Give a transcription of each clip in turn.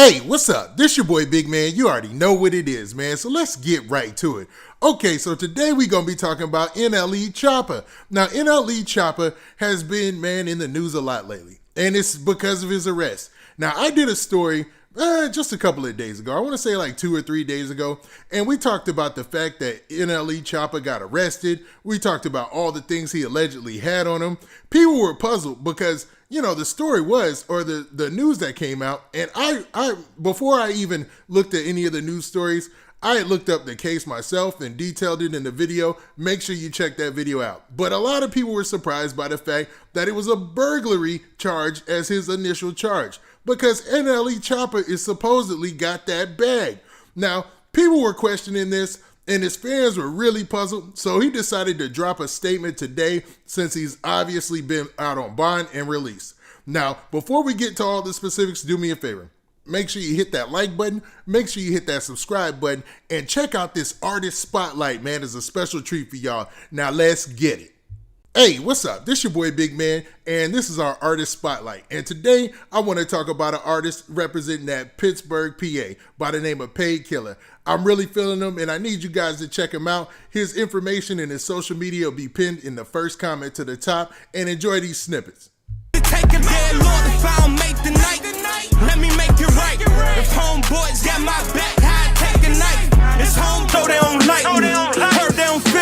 Hey, what's up? This your boy Big Man. You already know what it is, man. So let's get right to it. Okay, so today we're going to be talking about NLE CHOPPA. Now, NLE CHOPPA has been, man, in the news a lot lately. And it's because of his arrest. Now, I did a story just a couple of days ago. I want to say like 2 or 3 days ago. And we talked about the fact that NLE CHOPPA got arrested. We talked about all the things he allegedly had on him. People were puzzled because, you know, the story was, or the news that came out, and I before I even looked at any of the news stories, I had looked up the case myself and detailed it in the video. Make sure you check that video out. But a lot of people were surprised by the fact that it was a burglary charge as his initial charge, because NLE CHOPPA is supposedly got that bag. Now, people were questioning this, and his fans were really puzzled, so he decided to drop a statement today since he's obviously been out on bond and released. Now, before we get to all the specifics, do me a favor. Make sure you hit that like button, make sure you hit that subscribe button, and check out this artist spotlight, man. It's a special treat for y'all. Now, let's get it. Hey, what's up? This your boy Big Man, and this is our artist spotlight. And today, I want to talk about an artist representing that Pittsburgh, PA, by the name of Paid Killer. I'm really feeling him, and I need you guys to check him out. His information and his social media will be pinned in the first comment to the top, and enjoy these snippets. Take a dead Lord if I don't make the night. Let me make it right. If homeboys got my back, I take a knife. It's home, though they don't like me. Heard they don't feel.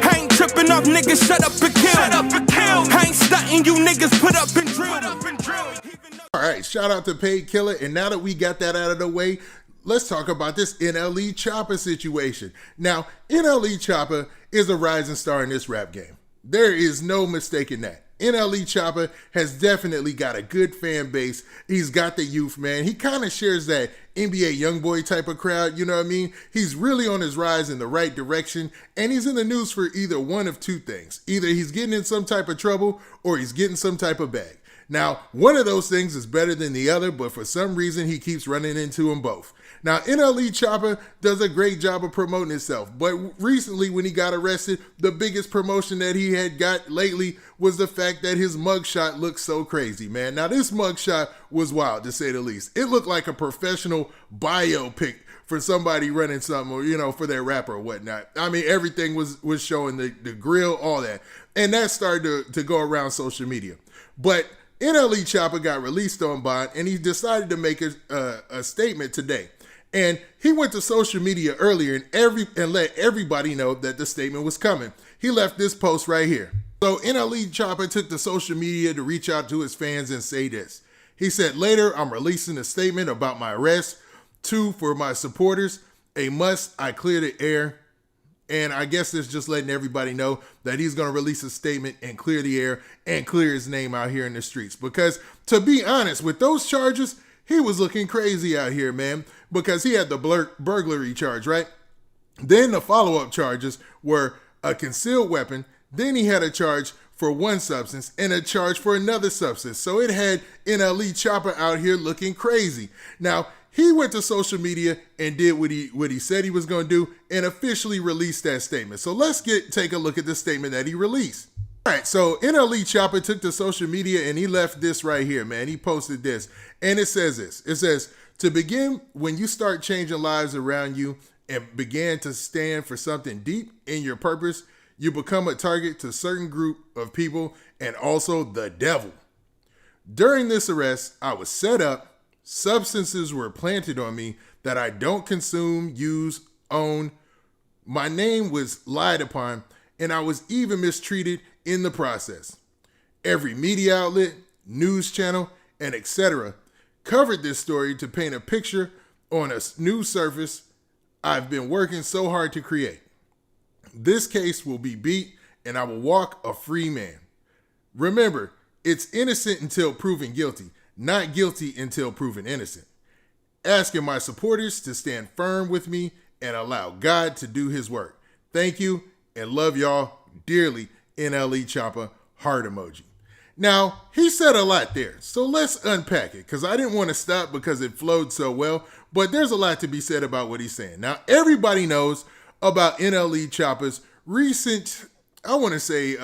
I ain't tripping up, niggas, shut up and kill. I ain't stunting, you niggas put up and drill. All right, shout out to Paid Killer, and now that we got that out of the way, let's talk about this NLE CHOPPA situation. Now, NLE CHOPPA is a rising star in this rap game. There is no mistaking that. NLE CHOPPA has definitely got a good fan base. He's got the youth, man. He kind of shares that NBA YoungBoy type of crowd, you know what I mean? He's really on his rise in the right direction, and he's in the news for either one of two things. Either he's getting in some type of trouble or he's getting some type of bag. Now, one of those things is better than the other, but for some reason, he keeps running into them both. Now, NLE CHOPPA does a great job of promoting himself, but recently when he got arrested, the biggest promotion that he had got lately was the fact that his mugshot looked so crazy, man. Now, this mugshot was wild, to say the least. It looked like a professional biopic for somebody running something, or, you know, for their rapper or whatnot. I mean, everything was showing the grill, all that. And that started to go around social media. But NLE CHOPPA got released on bond, and he decided to make a statement today. And he went to social media earlier and let everybody know that the statement was coming. He left this post right here. So NLE CHOPPA took to social media to reach out to his fans and say this. He said, "Later, I'm releasing a statement about my arrest. 2, for my supporters. A must, I clear the air." And I guess it's just letting everybody know that he's going to release a statement and clear the air and clear his name out here in the streets. Because to be honest, with those charges, he was looking crazy out here, man, because he had the burglary charge, right? Then the follow-up charges were a concealed weapon. Then he had a charge for one substance and a charge for another substance. So it had NLE CHOPPA out here looking crazy. Now, he went to social media and did what he said he was going to do and officially released that statement. So let's take a look at the statement that he released. All right, so NLE CHOPPA took to social media and he left this right here, man. He posted this, and it says this. It says, "To begin, when you start changing lives around you and began to stand for something deep in your purpose, you become a target to a certain group of people and also the devil. During this arrest, I was set up. Substances were planted on me that I don't consume, use, own. My name was lied upon, and I was even mistreated in the process. Every media outlet, news channel, and etc. covered this story to paint a picture on a new surface I've been working so hard to create. This case will be beat, and I will walk a free man. Remember, it's innocent until proven guilty, not guilty until proven innocent. Asking my supporters to stand firm with me and allow God to do his work. Thank you and love y'all dearly, NLE CHOPPA, heart emoji." Now, he said a lot there, so let's unpack it, because I didn't want to stop because it flowed so well, but there's a lot to be said about what he's saying. Now, everybody knows about NLE CHOPPA's recent, I don't want to say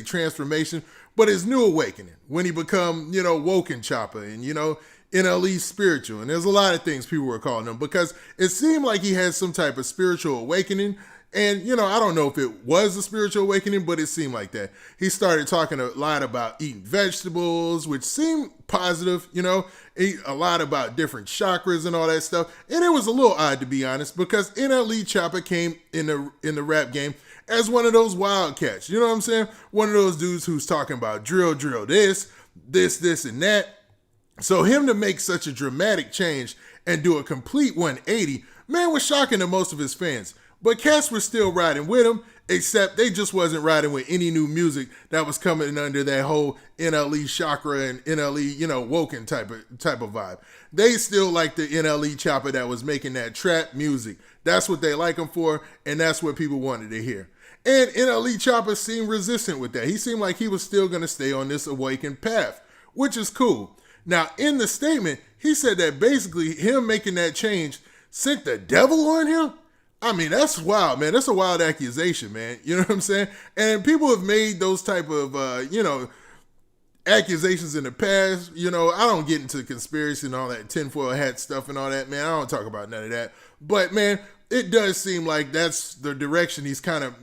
transformation, but his new awakening when he become, woken CHOPPA, and, NLE spiritual. And there's a lot of things people were calling him because it seemed like he had some type of spiritual awakening. And, I don't know if it was a spiritual awakening, but it seemed like that. He started talking a lot about eating vegetables, which seemed positive, a lot about different chakras and all that stuff. And it was a little odd, to be honest, because NLE CHOPPA came in the rap game as one of those wildcats. You know what I'm saying? One of those dudes who's talking about drill this, and that. So him to make such a dramatic change and do a complete 180, man, was shocking to most of his fans. But cats were still riding with him, except they just wasn't riding with any new music that was coming under that whole NLE chakra and NLE, woken type of vibe. They still like the NLE CHOPPA that was making that trap music. That's what they like him for, and that's what people wanted to hear. And NLE CHOPPA seemed resistant with that. He seemed like he was still going to stay on this awakened path, which is cool. Now, in the statement, he said that basically him making that change sent the devil on him. I mean, that's wild, man. That's a wild accusation, man. You know what I'm saying? And people have made those type of, accusations in the past. I don't get into conspiracy and all that tinfoil hat stuff and all that, man. I don't talk about none of that. But, man, it does seem like that's the direction he's kind of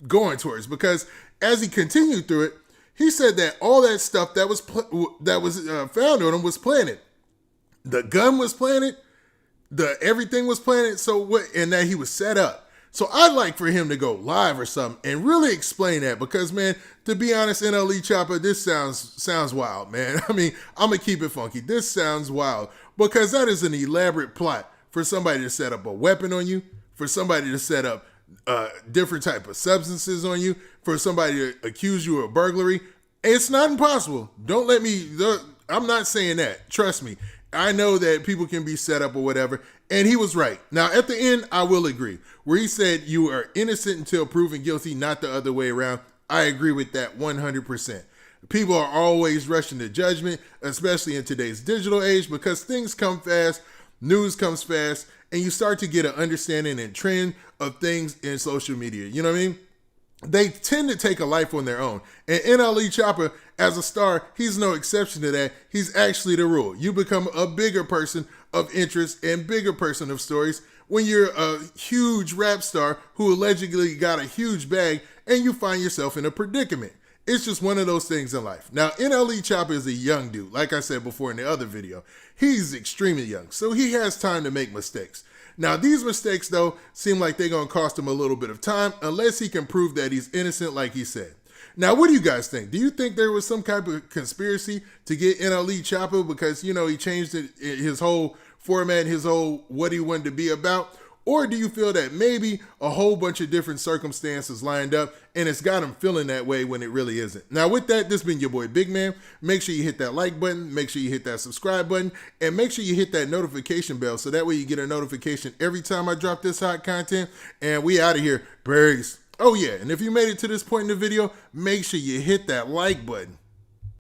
going towards, because as he continued through it, he said that all that stuff that was found on him was planted. The gun was planted. Everything was planted, and that he was set up. So I'd like for him to go live or something and really explain that, because, man, to be honest, NLE CHOPPA, this sounds wild, man. I mean, I'm gonna keep it funky. This sounds wild, because that is an elaborate plot for somebody to set up a weapon on you, for somebody to set up different type of substances on you, for somebody to accuse you of burglary. It's not impossible. I'm not saying that. Trust me. I know that people can be set up or whatever, and he was right. Now, at the end, I will agree. Where he said you are innocent until proven guilty, not the other way around, I agree with that 100%. People are always rushing to judgment, especially in today's digital age, because things come fast, news comes fast, and you start to get an understanding and trend of things in social media. You know what I mean? They tend to take a life on their own. And NLE CHOPPA, as a star, he's no exception to that. He's actually the rule. You become a bigger person of interest and bigger person of stories when you're a huge rap star who allegedly got a huge bag and you find yourself in a predicament. It's just one of those things in life. Now, NLE CHOPPA is a young dude. Like I said before in the other video, he's extremely young, so he has time to make mistakes. Now, these mistakes, though, seem like they're going to cost him a little bit of time unless he can prove that he's innocent like he said. Now, what do you guys think? Do you think there was some type of conspiracy to get NLE CHOPPA because, he changed his whole format, his whole what he wanted to be about? Or do you feel that maybe a whole bunch of different circumstances lined up and it's got him feeling that way when it really isn't? Now, with that, this has been your boy Big Man. Make sure you hit that like button, make sure you hit that subscribe button, and make sure you hit that notification bell so that way you get a notification every time I drop this hot content. And we out of here. Peace. Oh yeah, and if you made it to this point in the video, make sure you hit that like button.